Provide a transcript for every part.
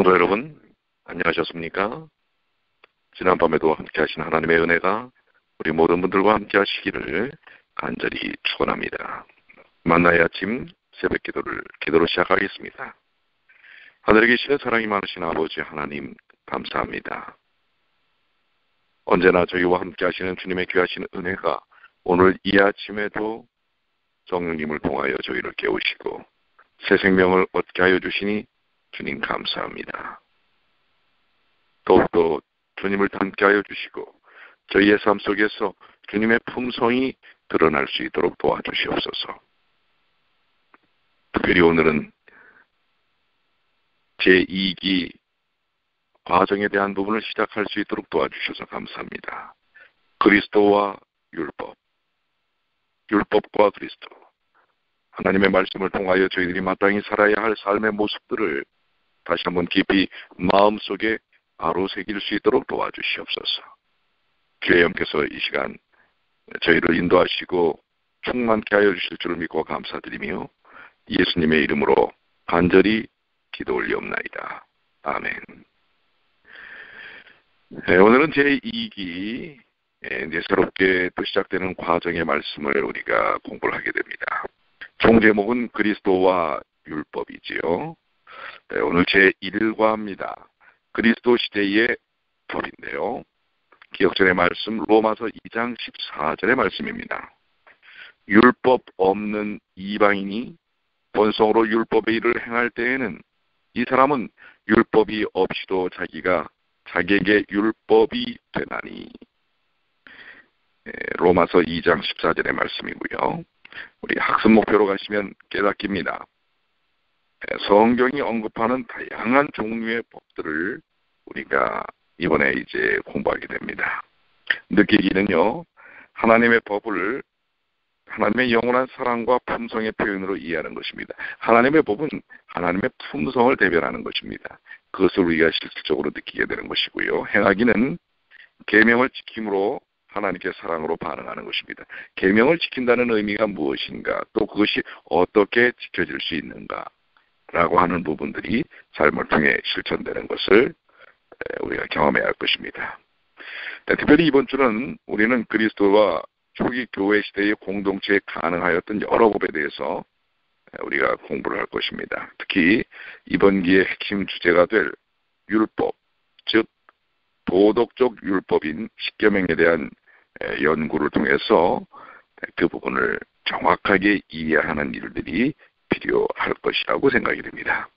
성도 여러분, 안녕하셨습니까? 지난밤에도 함께 하신 하나님의 은혜가 우리 모든 분들과 함께 하시기를 간절히 축원합니다. 만나의 아침 새벽 기도로 시작하겠습니다. 하늘에 계시는 사랑이 많으신 아버지 하나님 감사합니다. 언제나 저희와 함께 하시는 주님의 귀하신 은혜가 오늘 이 아침에도 성령님을 통하여 저희를 깨우시고 새 생명을 얻게 하여 주시니 주님 감사합니다. 더욱더 주님을 닮게 하여 주시고 저희의 삶 속에서 주님의 품성이 드러날 수 있도록 도와주시옵소서. 특별히 오늘은 제2기 과정에 대한 부분을 시작할 수 있도록 도와주셔서 감사합니다. 그리스도와 율법, 율법과 그리스도, 하나님의 말씀을 통하여 저희들이 마땅히 살아야 할 삶의 모습들을 다시 한번 깊이 마음속에 아로새길 수 있도록 도와주시옵소서. 주의 영께서 이 시간 저희를 인도하시고 충만케 하여 주실 줄을 믿고 감사드리며 예수님의 이름으로 간절히 기도 올리옵나이다. 아멘. 네, 오늘은 제2기 새롭게 또 시작되는 과정의 말씀을 우리가 공부를 하게 됩니다. 총 제목은 그리스도와 율법이지요. 네, 오늘 제1과입니다. 그리스도 시대의 법인데요. 기억전의 말씀 로마서 2장 14절의 말씀입니다. 율법 없는 이방인이 본성으로 율법의 일을 행할 때에는 이 사람은 율법이 없이도 자기에게 율법이 되나니. 로마서 2장 14절의 말씀이고요. 우리 학습 목표로 가시면 깨닫기입니다. 성경이 언급하는 다양한 종류의 법들을 우리가 이번에 이제 공부하게 됩니다. 느끼기는요, 하나님의 법을 하나님의 영원한 사랑과 품성의 표현으로 이해하는 것입니다. 하나님의 법은 하나님의 품성을 대변하는 것입니다. 그것을 우리가 실질적으로 느끼게 되는 것이고요. 행하기는 계명을 지킴으로 하나님께 사랑으로 반응하는 것입니다. 계명을 지킨다는 의미가 무엇인가, 또 그것이 어떻게 지켜질 수 있는가 라고 하는 부분들이 삶을 통해 실천되는 것을 우리가 경험해야 할 것입니다. 특별히 이번 주는 우리는 그리스도와 초기 교회 시대의 공동체에 가능하였던 여러 법에 대해서 우리가 공부를 할 것입니다. 특히 이번 기의 핵심 주제가 될 율법, 즉 도덕적 율법인 십계명에 대한 연구를 통해서 그 부분을 정확하게 이해하는 일들이 필요할 것이라고 생각이 됩니다.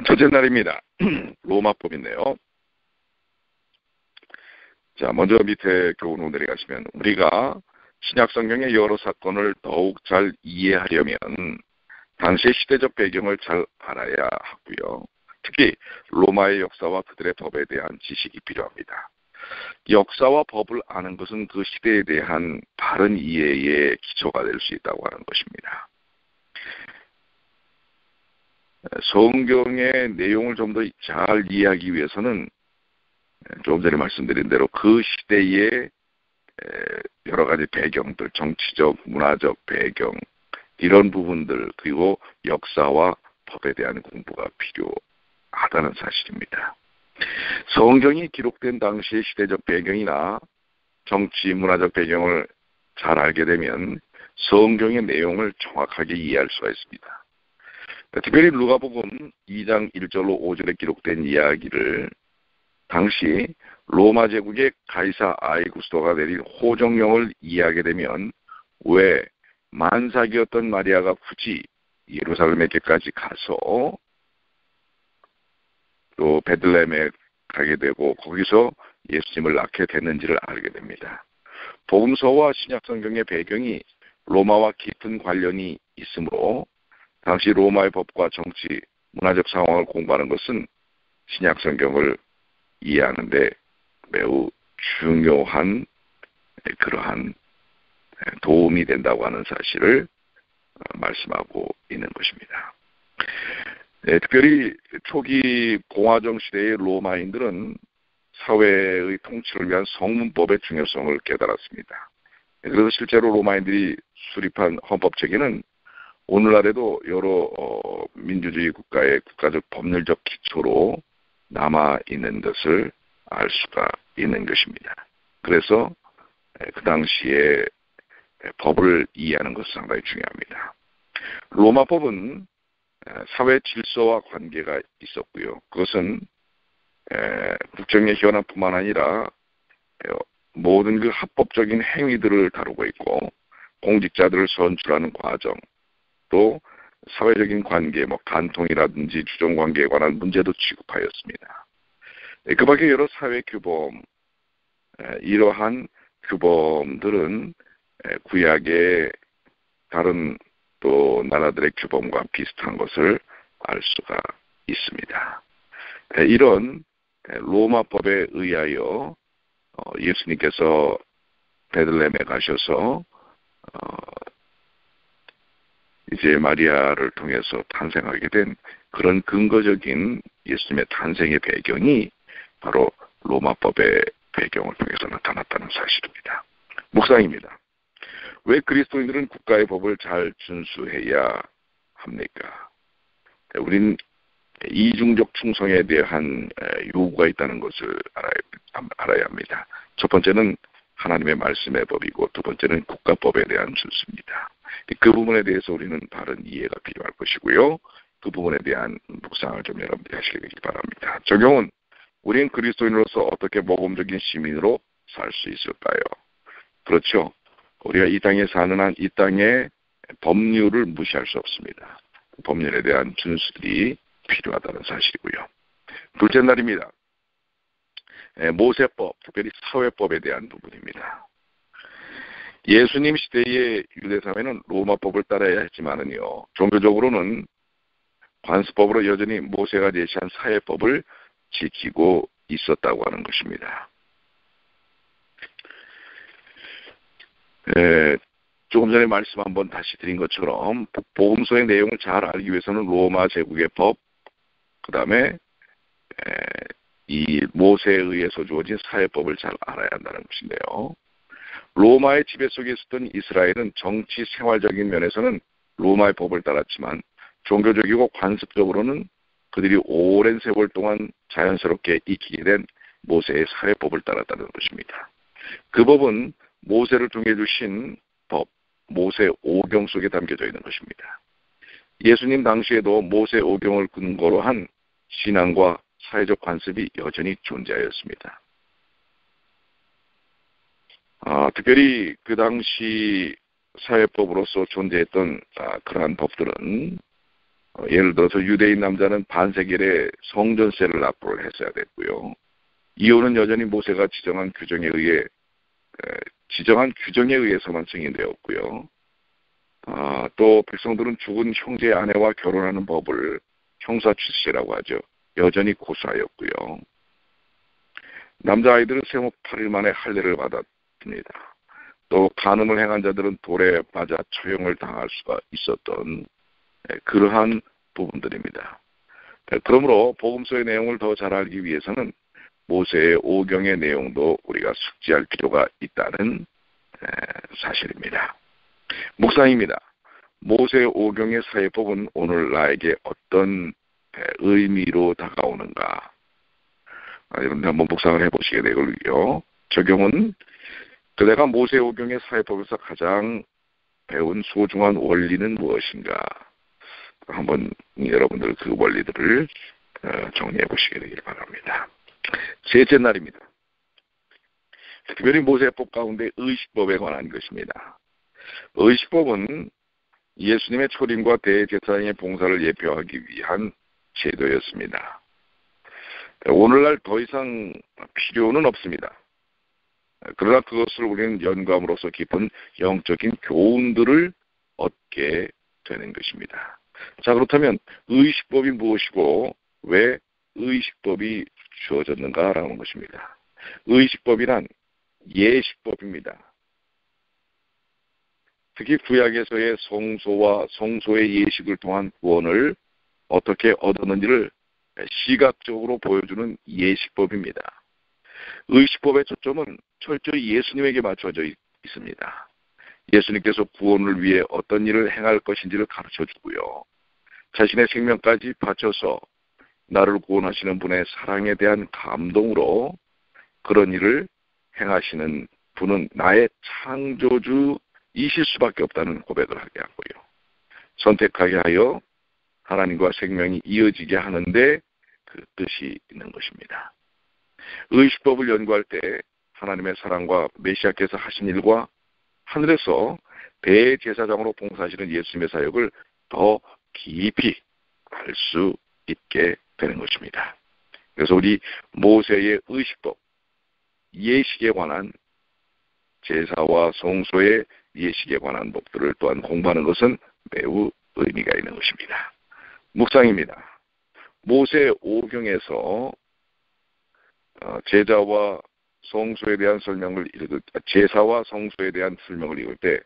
첫째 날입니다. 로마법인데요. 자, 먼저 밑에 교훈을 내려가시면 우리가 신약성경의 여러 사건을 더욱 잘 이해하려면 당시의 시대적 배경을 잘 알아야 하고요. 특히 로마의 역사와 그들의 법에 대한 지식이 필요합니다. 역사와 법을 아는 것은 그 시대에 대한 바른 이해의 기초가 될 수 있다고 하는 것입니다. 성경의 내용을 좀 더 잘 이해하기 위해서는 조금 전에 말씀드린 대로 그 시대의 여러 가지 배경들, 정치적, 문화적 배경, 이런 부분들, 그리고 역사와 법에 대한 공부가 필요하다는 사실입니다. 성경이 기록된 당시의 시대적 배경이나 정치, 문화적 배경을 잘 알게 되면 성경의 내용을 정확하게 이해할 수가 있습니다. 특별히 누가복음 2장 1절로 5절에 기록된 이야기를 당시 로마 제국의 가이사 아이구스토가 내린 호정령을 이해하게 되면 왜 만삭이었던 마리아가 굳이 예루살렘에게까지 가서 또 베들레헴에 가게 되고 거기서 예수님을 낳게 됐는지를 알게 됩니다. 복음서와 신약성경의 배경이 로마와 깊은 관련이 있으므로 당시 로마의 법과 정치, 문화적 상황을 공부하는 것은 신약성경을 이해하는 데 매우 중요한 그러한 도움이 된다고 하는 사실을 말씀하고 있는 것입니다. 특별히 초기 공화정 시대의 로마인들은 사회의 통치를 위한 성문법의 중요성을 깨달았습니다. 그래서 실제로 로마인들이 수립한 헌법체계는 오늘날에도 여러 민주주의 국가의 국가적 법률적 기초로 남아있는 것을 알 수가 있는 것입니다. 그래서 그 당시에 법을 이해하는 것은 상당히 중요합니다. 로마법은 사회 질서와 관계가 있었고요. 그것은 국정의 현안뿐만 아니라 모든 그 합법적인 행위들을 다루고 있고, 공직자들을 선출하는 과정, 또 사회적인 관계, 간통이라든지 주종관계에 관한 문제도 취급하였습니다. 그 밖에 여러 사회 규범, 이러한 규범들은 구약의 다른 또 나라들의 규범과 비슷한 것을 알 수가 있습니다. 이런 로마법에 의하여 예수님께서 베들레헴에 가셔서 이제 마리아를 통해서 탄생하게 된 그런 근거적인 예수님의 탄생의 배경이 바로 로마법의 배경을 통해서 나타났다는 사실입니다. 묵상입니다. 왜 그리스도인들은 국가의 법을 잘 준수해야 합니까? 우린 이중적 충성에 대한 요구가 있다는 것을 알아야 합니다. 첫 번째는 하나님의 말씀의 법이고, 두 번째는 국가법에 대한 준수입니다. 그 부분에 대해서 우리는 바른 이해가 필요할 것이고요. 그 부분에 대한 묵상을 좀 여러분들이 하시기 바랍니다. 적용은 우리는 그리스도인으로서 어떻게 모범적인 시민으로 살 수 있을까요? 그렇죠. 우리가 이 땅에 사는 한 이 땅의 법률을 무시할 수 없습니다. 법률에 대한 준수들이 필요하다는 사실이고요. 둘째 날입니다. 모세법, 특별히 사회법에 대한 부분입니다. 예수님 시대의 유대사회는 로마법을 따라야 했지만은요, 종교적으로는 관습법으로 여전히 모세가 제시한 사회법을 지키고 있었다고 하는 것입니다. 조금 전에 말씀 한번 다시 드린 것처럼 복음서의 내용을 잘 알기 위해서는 로마 제국의 법, 그 다음에 이 모세에 의해서 주어진 사회법을 잘 알아야 한다는 것인데요. 로마의 지배 속에 있었던 이스라엘은 정치 생활적인 면에서는 로마의 법을 따랐지만 종교적이고 관습적으로는 그들이 오랜 세월 동안 자연스럽게 익히게 된 모세의 사회법을 따랐다는 것입니다. 그 법은 모세를 통해 주신 법, 모세 오경 속에 담겨져 있는 것입니다. 예수님 당시에도 모세 오경을 근거로 한 신앙과 사회적 관습이 여전히 존재하였습니다. 특별히 그 당시 사회법으로서 존재했던 그러한 법들은 예를 들어서 유대인 남자는 반세겔의 성전세를 납부를 했어야 됐고요. 이혼은 여전히 모세가 지정한 규정에 의해서만 승인되었고요. 또 백성들은 죽은 형제의 아내와 결혼하는 법을 형사출세라고 하죠. 여전히 고수하였고요. 남자아이들은 생후 8일 만에 할례를 받았습니다. 또 간음을 행한 자들은 돌에 맞아 처형을 당할 수가 있었던 그러한 부분들입니다. 그러므로 복음서의 내용을 더 잘 알기 위해서는 모세의 오경의 내용도 우리가 숙지할 필요가 있다는 사실입니다. 묵상입니다. 모세의 오경의 사회법은 오늘 나에게 어떤 의미로 다가오는가? 여러분 한번 묵상을 해보시게 되고요. 적용은 내가 모세의 오경의 사회법에서 가장 배운 소중한 원리는 무엇인가? 한번 여러분들 그 원리들을 정리해 보시게 되길 바랍니다. 셋째 날입니다. 특별히 모세법 가운데 의식법에 관한 것입니다. 의식법은 예수님의 초림과 대제사장의 봉사를 예표하기 위한 제도였습니다. 오늘날 더 이상 필요는 없습니다. 그러나 그것을 우리는 연감으로써 깊은 영적인 교훈들을 얻게 되는 것입니다. 자, 그렇다면 의식법이 무엇이고 왜 의식법이 주어졌는가라는 것입니다. 의식법이란 예식법입니다. 특히 구약에서의 성소와 성소의 예식을 통한 구원을 어떻게 얻었는지를 시각적으로 보여주는 예식법입니다. 의식법의 초점은 철저히 예수님에게 맞춰져 있습니다. 예수님께서 구원을 위해 어떤 일을 행할 것인지를 가르쳐주고요. 자신의 생명까지 바쳐서 나를 구원하시는 분의 사랑에 대한 감동으로 그런 일을 행하시는 분은 나의 창조주이실 수밖에 없다는 고백을 하게 하고요. 선택하게 하여 하나님과 생명이 이어지게 하는데 그 뜻이 있는 것입니다. 의식법을 연구할 때 하나님의 사랑과 메시아께서 하신 일과 하늘에서 대제사장으로 봉사하시는 예수님의 사역을 더 깊이 알 수 있게 되는 것입니다. 그래서 우리 모세의 의식법, 예식에 관한 제사와 성소의 예식에 관한 법들을 또한 공부하는 것은 매우 의미가 있는 것입니다. 묵상입니다. 모세 오경에서 제사와 성소에 대한 설명을 제사와 성소에 대한 설명을 읽을 때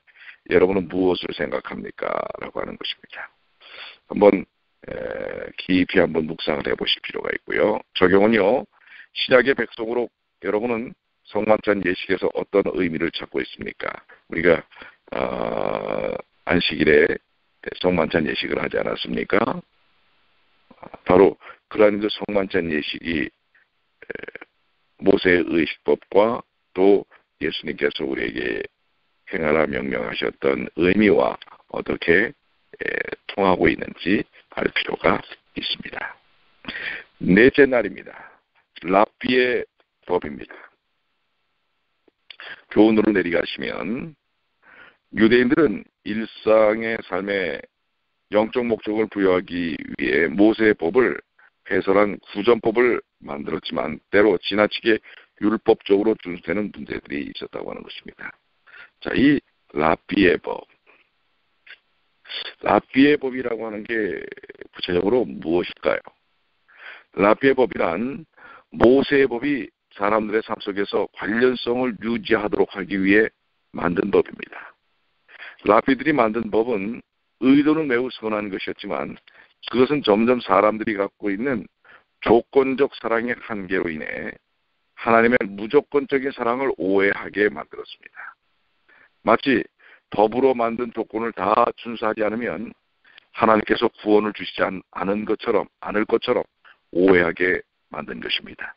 여러분은 무엇을 생각합니까? 라고 하는 것입니다. 한번 깊이 한번 묵상을 해보실 필요가 있고요. 적용은요. 신약의 백성으로 여러분은 성만찬 예식에서 어떤 의미를 찾고 있습니까? 우리가 안식일에 성만찬 예식을 하지 않았습니까? 바로 그러한 성만찬 예식이 모세의 의식법과 또 예수님께서 우리에게 행하라 명령하셨던 의미와 어떻게 통하고 있는지 알 필요가 있습니다. 넷째 날입니다. 랍비의 법입니다. 교훈으로 내려가시면 유대인들은 일상의 삶에 영적 목적을 부여하기 위해 모세의 법을 해설한 구전법을 만들었지만 때로 지나치게 율법적으로 준수되는 문제들이 있었다고 하는 것입니다. 자, 이 랍비의 법. 랍비의 법이라고 하는 게 구체적으로 무엇일까요? 랍비의 법이란 모세의 법이 사람들의 삶 속에서 관련성을 유지하도록 하기 위해 만든 법입니다. 랍비들이 만든 법은 의도는 매우 선한 것이었지만 그것은 점점 사람들이 갖고 있는 조건적 사랑의 한계로 인해 하나님의 무조건적인 사랑을 오해하게 만들었습니다. 마치 법으로 만든 조건을 다 준수하지 않으면 하나님께서 구원을 주시지 않을 것처럼 오해하게 만든 것입니다.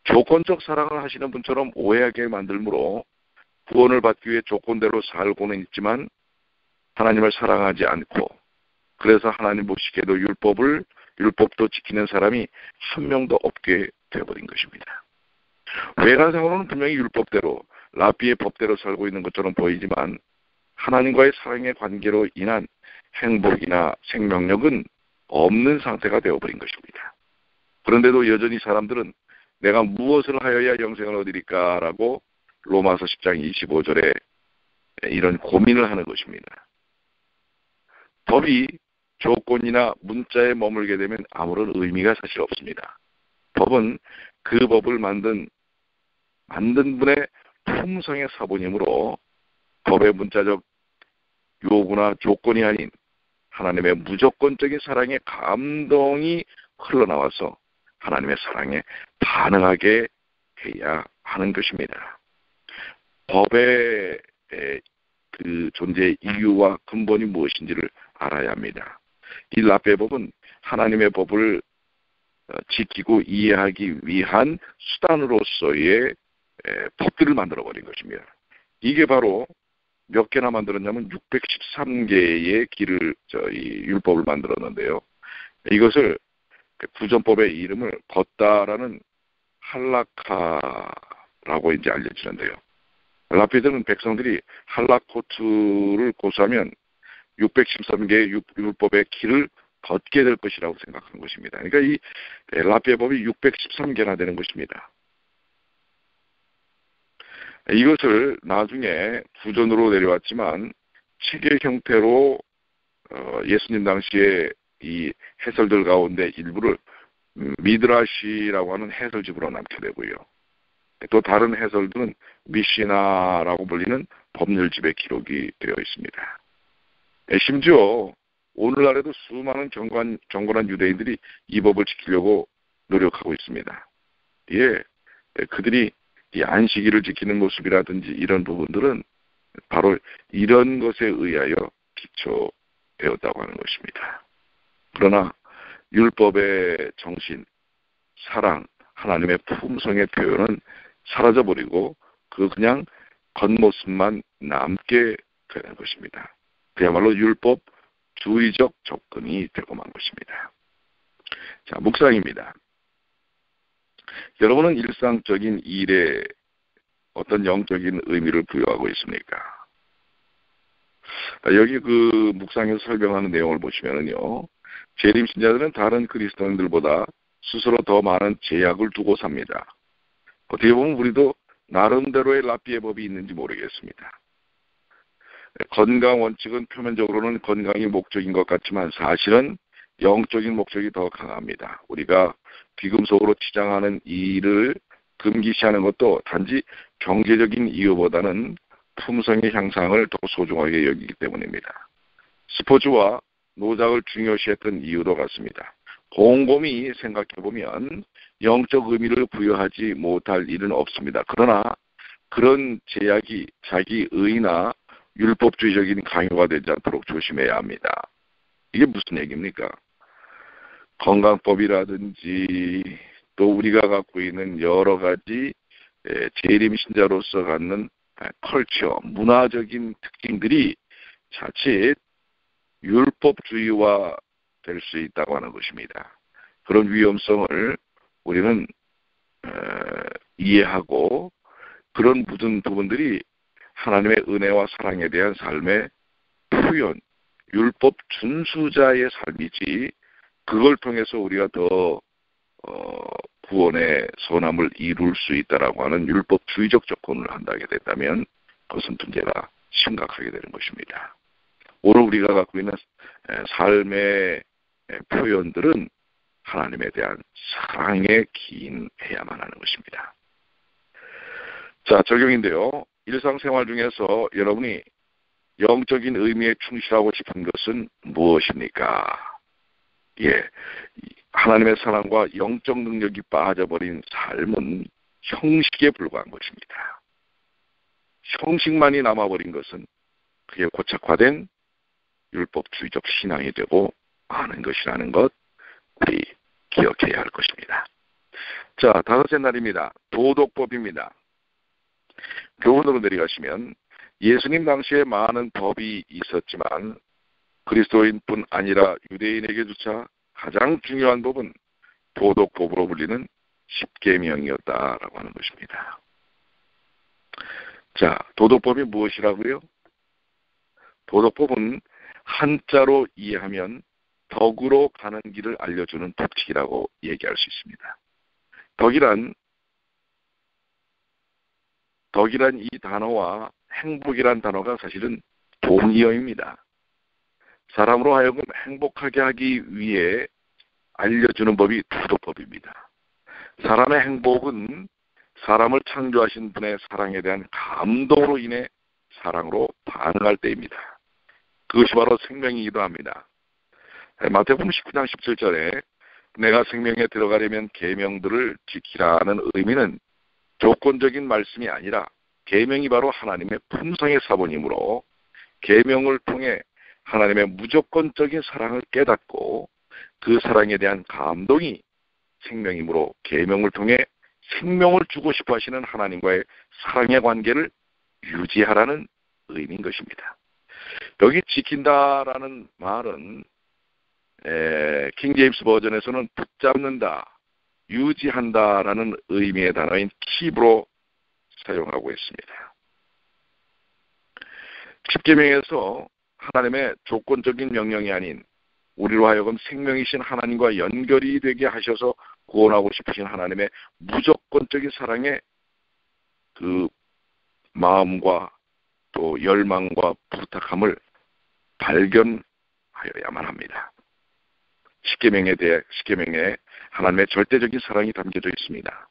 조건적 사랑을 하시는 분처럼 오해하게 만들므로 구원을 받기 위해 조건대로 살고는 있지만 하나님을 사랑하지 않고 그래서 하나님 보시기에도 율법도 지키는 사람이 한 명도 없게 되어버린 것입니다. 외관상으로는 분명히 율법대로 랍비의 법대로 살고 있는 것처럼 보이지만 하나님과의 사랑의 관계로 인한 행복이나 생명력은 없는 상태가 되어버린 것입니다. 그런데도 여전히 사람들은 내가 무엇을 하여야 영생을 얻으리까 라고 로마서 10장 25절에 이런 고민을 하는 것입니다. 법이 조건이나 문자에 머물게 되면 아무런 의미가 사실 없습니다. 법은 그 법을 만든 분의 품성의 사본이므로 법의 문자적 요구나 조건이 아닌 하나님의 무조건적인 사랑의 감동이 흘러나와서 하나님의 사랑에 반응하게 해야 하는 것입니다. 법의 그 존재의 이유와 근본이 무엇인지를 알아야 합니다. 이 랍비의 법은 하나님의 법을 지키고 이해하기 위한 수단으로서의 법들을 만들어버린 것입니다. 이게 바로 몇 개나 만들었냐면 613개의 율법을 만들었는데요. 이것을 구전법의 이름을 걷다라는 할라카라고 이제 알려지는데요. 랍비들은 백성들이 할라코트를 고수하면 613개의 율법의 길을 걷게 될 것이라고 생각하는 것입니다. 그러니까 이 랍비의 법이 613개나 되는 것입니다. 이것을 나중에 구전으로 내려왔지만 책의 형태로 예수님 당시에 이 해설들 가운데 일부를 미드라시라고 하는 해설집으로 남게 되고요. 또 다른 해설들은 미시나라고 불리는 법률집에 기록이 되어 있습니다. 심지어 오늘날에도 수많은 경건한 유대인들이 이 법을 지키려고 노력하고 있습니다. 예, 그들이 이 안식일을 지키는 모습이라든지 이런 부분들은 바로 이런 것에 의하여 기초되었다고 하는 것입니다. 그러나 율법의 정신, 사랑, 하나님의 품성의 표현은 사라져버리고 그냥 겉모습만 남게 되는 것입니다. 그야말로 율법주의적 접근이 되고 만 것입니다. 자, 묵상입니다. 여러분은 일상적인 일에 어떤 영적인 의미를 부여하고 있습니까? 여기 그 묵상에서 설명하는 내용을 보시면은요, 재림 신자들은 다른 그리스도인들보다 스스로 더 많은 제약을 두고 삽니다. 어떻게 보면 우리도 나름대로의 랍비의 법이 있는지 모르겠습니다. 건강 원칙은 표면적으로는 건강이 목적인 것 같지만 사실은 영적인 목적이 더 강합니다. 우리가 귀금속으로 치장하는 일을 금기시하는 것도 단지 경제적인 이유보다는 품성의 향상을 더 소중하게 여기기 때문입니다. 스포츠와 노작을 중요시했던 이유도 같습니다. 곰곰이 생각해보면 영적 의미를 부여하지 못할 일은 없습니다. 그러나 그런 제약이 자기 의나 율법주의적인 강요가 되지 않도록 조심해야 합니다. 이게 무슨 얘기입니까? 건강법이라든지 또 우리가 갖고 있는 여러 가지 재림 신자로서 갖는 컬처, 문화적인 특징들이 자칫 율법주의화 될 수 있다고 하는 것입니다. 그런 위험성을 우리는 이해하고 그런 모든 부분들이 하나님의 은혜와 사랑에 대한 삶의 표현, 율법 준수자의 삶이지 그걸 통해서 우리가 더 구원의 선함을 이룰 수 있다라고 하는 율법주의적 접근을 한다게 된다면 그것은 문제가 심각하게 되는 것입니다. 오늘 우리가 갖고 있는 삶의 표현들은 하나님에 대한 사랑에 기인해야만 하는 것입니다. 자, 적용인데요. 일상생활 중에서 여러분이 영적인 의미에 충실하고 싶은 것은 무엇입니까? 예, 하나님의 사랑과 영적 능력이 빠져버린 삶은 형식에 불과한 것입니다. 형식만이 남아버린 것은 그게 고착화된 율법주의적 신앙이 되고 마는 것이라는 것 우리 기억해야 할 것입니다. 자, 다섯째 날입니다. 도덕법입니다. 교훈으로 내려가시면 예수님 당시에 많은 법이 있었지만 그리스도인뿐 아니라 유대인에게조차 가장 중요한 법은 도덕법으로 불리는 십계명이었다라고 하는 것입니다. 자, 도덕법이 무엇이라고요? 도덕법은 한자로 이해하면 덕으로 가는 길을 알려주는 법칙이라고 얘기할 수 있습니다. 덕이란 이 단어와 행복이란 단어가 사실은 동의어입니다. 사람으로 하여금 행복하게 하기 위해 알려주는 법이 도덕법입니다. 사람의 행복은 사람을 창조하신 분의 사랑에 대한 감동으로 인해 사랑으로 반응할 때입니다. 그것이 바로 생명이기도 합니다. 마태복음 19장 17절에 내가 생명에 들어가려면 계명들을 지키라는 의미는 조건적인 말씀이 아니라 계명이 바로 하나님의 품성의 사본이므로 계명을 통해 하나님의 무조건적인 사랑을 깨닫고 그 사랑에 대한 감동이 생명이므로 계명을 통해 생명을 주고 싶어 하시는 하나님과의 사랑의 관계를 유지하라는 의미인 것입니다. 여기 지킨다라는 말은 킹 제임스 버전에서는 붙잡는다, 유지한다라는 의미의 단어인 킵으로 사용하고 있습니다. 십계명에서 하나님의 조건적인 명령이 아닌 우리로 하여금 생명이신 하나님과 연결이 되게 하셔서 구원하고 싶으신 하나님의 무조건적인 사랑의 그 마음과 또 열망과 부탁함을 발견하여야만 합니다. 십계명에 하나님의 절대적인 사랑이 담겨져 있습니다.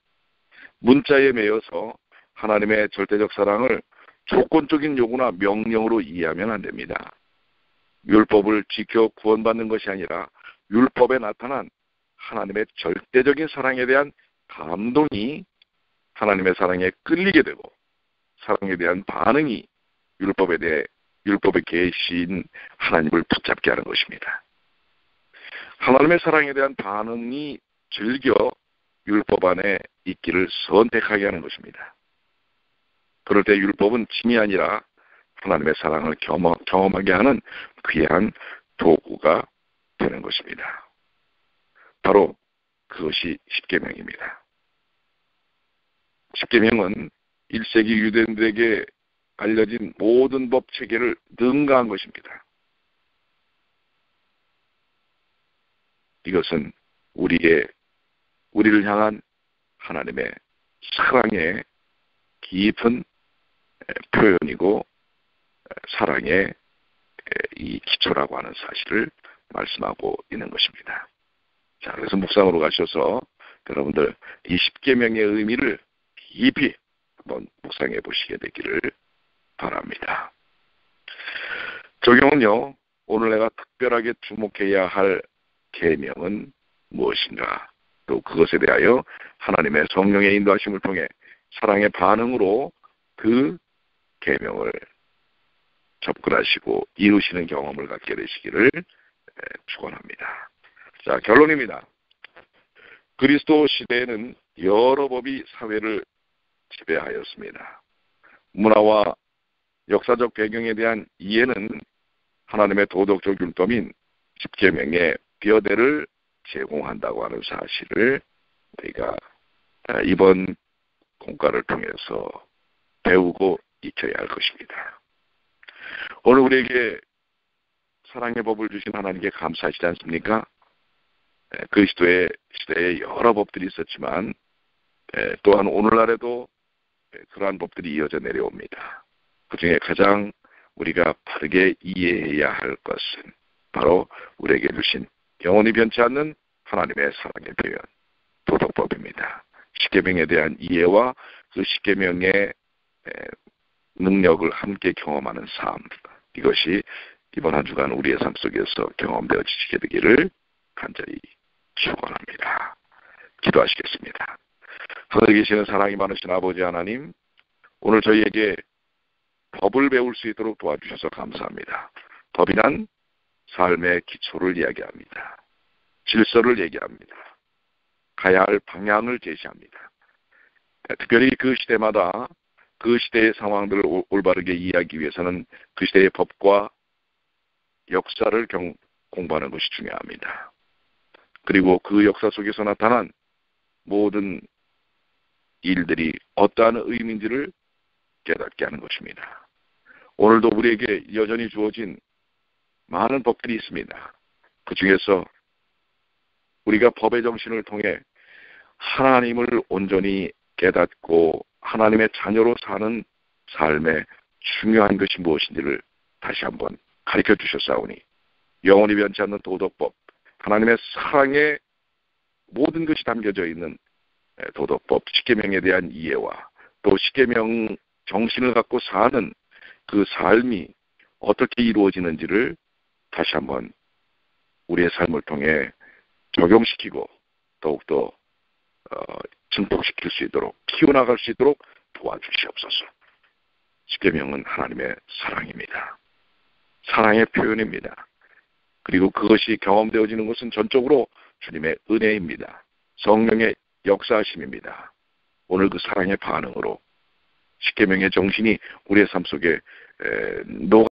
문자에 매여서 하나님의 절대적 사랑을 조건적인 요구나 명령으로 이해하면 안 됩니다. 율법을 지켜 구원받는 것이 아니라 율법에 나타난 하나님의 절대적인 사랑에 대한 감동이 하나님의 사랑에 끌리게 되고 사랑에 대한 반응이 율법에 계신 하나님을 붙잡게 하는 것입니다. 하나님의 사랑에 대한 반응이 즐겨 율법 안에 있기를 선택하게 하는 것입니다. 그럴 때 율법은 짐이 아니라 하나님의 사랑을 경험하게 하는 귀한 도구가 되는 것입니다. 바로 그것이 십계명입니다. 십계명은 1세기 유대인들에게 알려진 모든 법 체계를 능가한 것입니다. 이것은 우리를 향한 하나님의 사랑의 깊은 표현이고 사랑의 이 기초라고 하는 사실을 말씀하고 있는 것입니다. 자, 그래서 묵상으로 가셔서 여러분들 이 십계명의 의미를 깊이 한번 묵상해 보시게 되기를 바랍니다. 적용은요, 오늘 내가 특별하게 주목해야 할 계명은 무엇인가? 또 그것에 대하여 하나님의 성령의 인도하심을 통해 사랑의 반응으로 그 계명을 접근하시고 이루시는 경험을 갖게 되시기를 축원합니다. 자, 결론입니다. 그리스도 시대에는 여러 법이 사회를 지배하였습니다. 문화와 역사적 배경에 대한 이해는 하나님의 도덕적 율법인 십계명의 뼈대를 제공한다고 하는 사실을 우리가 이번 공과를 통해서 배우고 익혀야 할 것입니다. 오늘 우리에게 사랑의 법을 주신 하나님께 감사하시지 않습니까? 그리스도의 시대에 여러 법들이 있었지만 또한 오늘날에도 그러한 법들이 이어져 내려옵니다. 그중에 가장 우리가 바르게 이해해야 할 것은 바로 우리에게 주신 영원히 변치 않는 하나님의 사랑의 표현, 도덕법입니다. 십계명에 대한 이해와 그 십계명의 능력을 함께 경험하는 삶, 이것이 이번 한 주간 우리의 삶 속에서 경험되어지게 되기를 간절히 축원합니다. 기도하시겠습니다. 하늘에 계시는 사랑이 많으신 아버지 하나님, 오늘 저희에게 법을 배울 수 있도록 도와주셔서 감사합니다. 법이란 삶의 기초를 이야기합니다. 질서를 얘기합니다. 가야 할 방향을 제시합니다. 특별히 그 시대마다 그 시대의 상황들을 올바르게 이해하기 위해서는 그 시대의 법과 역사를 공부하는 것이 중요합니다. 그리고 그 역사 속에서 나타난 모든 일들이 어떠한 의미인지를 깨닫게 하는 것입니다. 오늘도 우리에게 여전히 주어진 많은 법들이 있습니다. 그 중에서 우리가 법의 정신을 통해 하나님을 온전히 깨닫고 하나님의 자녀로 사는 삶의 중요한 것이 무엇인지를 다시 한번 가르쳐 주셨사오니 영원히 변치 않는 도덕법, 하나님의 사랑의 모든 것이 담겨져 있는 도덕법, 십계명에 대한 이해와 또 십계명 정신을 갖고 사는 그 삶이 어떻게 이루어지는지를 다시 한번 우리의 삶을 통해 적용시키고 더욱더 증폭시킬 수 있도록 키워나갈 수 있도록 도와주시옵소서. 십계명은 하나님의 사랑입니다. 사랑의 표현입니다. 그리고 그것이 경험되어지는 것은 전적으로 주님의 은혜입니다. 성령의 역사하심입니다. 오늘 그 사랑의 반응으로 십계명의 정신이 우리의 삶 속에 녹아